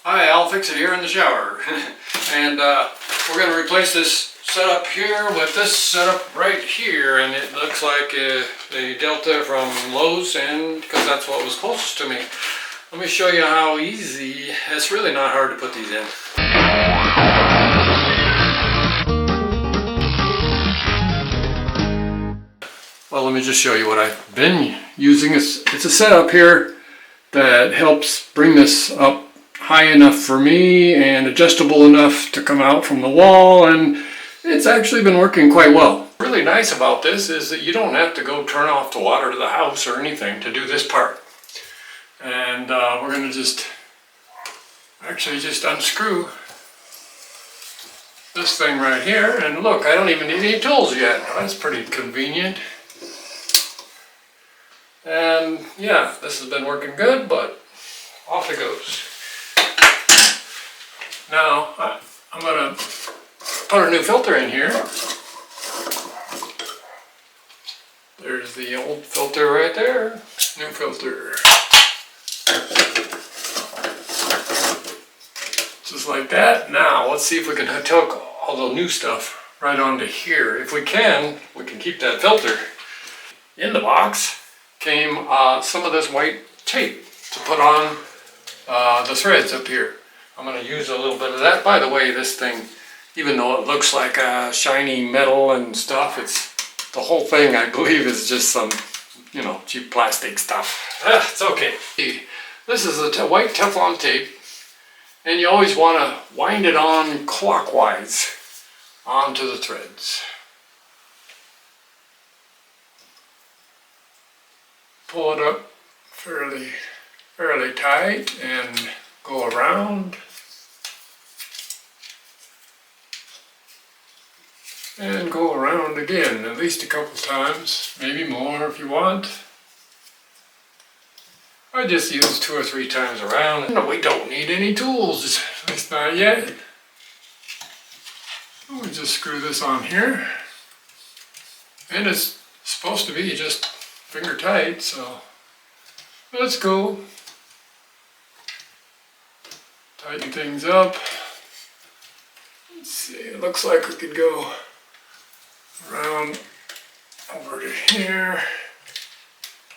Hi, I'll fix it here in the shower. And we're going to replace this setup here with this setup right here, and it looks like the Delta from Lowe's, and because that's what was closest to me. Let me show you how easy. It's really not hard to put these in. Well, let me just show you what I've been using. It's a setup here that helps bring this up high enough for me and adjustable enough to come out from the wall, and it's actually been working quite well. Really nice about this is that you don't have to go turn off the water to the house or anything to do this part. And we're going to just unscrew this thing right here, and look, I don't even need any tools yet. That's pretty convenient. And yeah, this has been working good, but off it goes. Now, I'm going to put a new filter in here. There's the old filter right there. New filter. Just like that. Now, let's see if we can hook all the new stuff right onto here. If we can keep that filter. In the box came some of this white tape to put on the threads up here. I'm going to use a little bit of that. By the way, this thing, even though it looks like shiny metal and stuff, the whole thing, I believe, is just some, cheap plastic stuff. It's okay. This is a white Teflon tape, and you always want to wind it on clockwise onto the threads. Pull it up fairly tight and go around. And go around again, at least a couple times, maybe more if you want. I just use 2 or 3 times around. No, we don't need any tools, at least not yet. We'll just screw this on here. And it's supposed to be just finger tight, so let's go. Tighten things up. Let's see, it looks like we could go around over to here,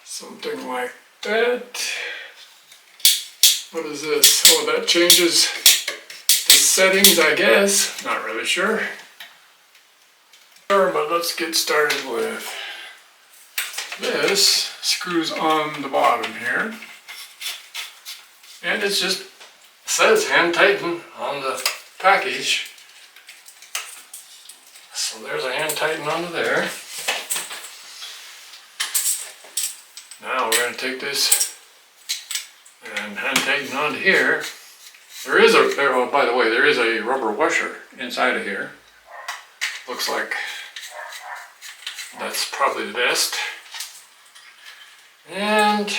something like that. What is this? Oh, that changes the settings, I guess. Not really sure. But let's get started with this. Screws on the bottom here, and it just says hand tighten on the package. So there's a hand tighten onto there. Now we're going to take this and hand tighten onto here. Oh, by the way, there is a rubber washer inside of here. Looks like that's probably the best. And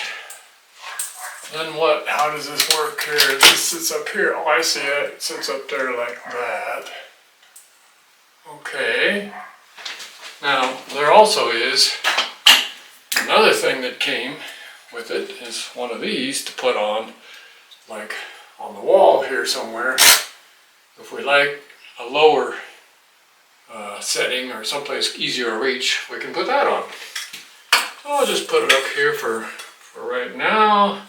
then what? How does this work here? This sits up here. Oh, I see it. It sits up there like that. Okay. Now, there also is another thing that came with it, is one of these to put on, like on the wall here somewhere. If we like a lower setting or someplace easier to reach, we can put that on. So I'll just put it up here for right now.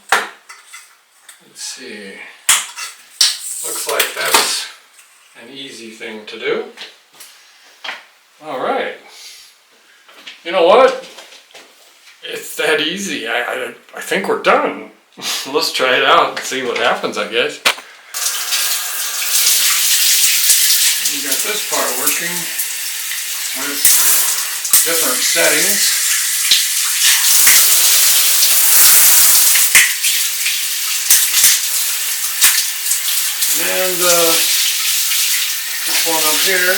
Let's see. Looks like that's an easy thing to do. All right. You know what? It's that easy. I think we're done. Let's try it out and see what happens, I guess. You got this part working with different settings. And this one up here.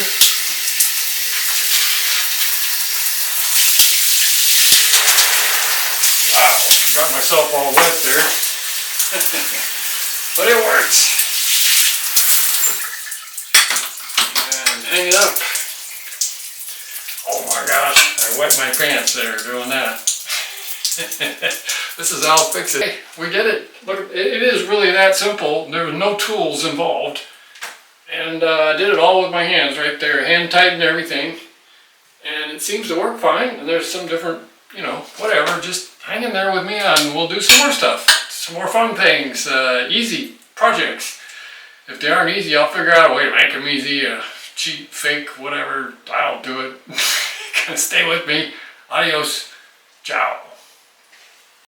Wow, got myself all wet there. But it works. And hang it up. Oh my gosh, I wet my pants there doing that. This is how I'll fix it. Hey, we get it. Look, it is really that simple. There were no tools involved. And I did it all with my hands right there. Hand tightened everything. And it seems to work fine. And there's some different, you know, whatever. Just hang in there with me and we'll do some more stuff. Some more fun things. Easy projects. If they aren't easy, I'll figure out a way to make them easy. Cheap, fake, whatever. I'll do it. Stay with me. Adios. Ciao.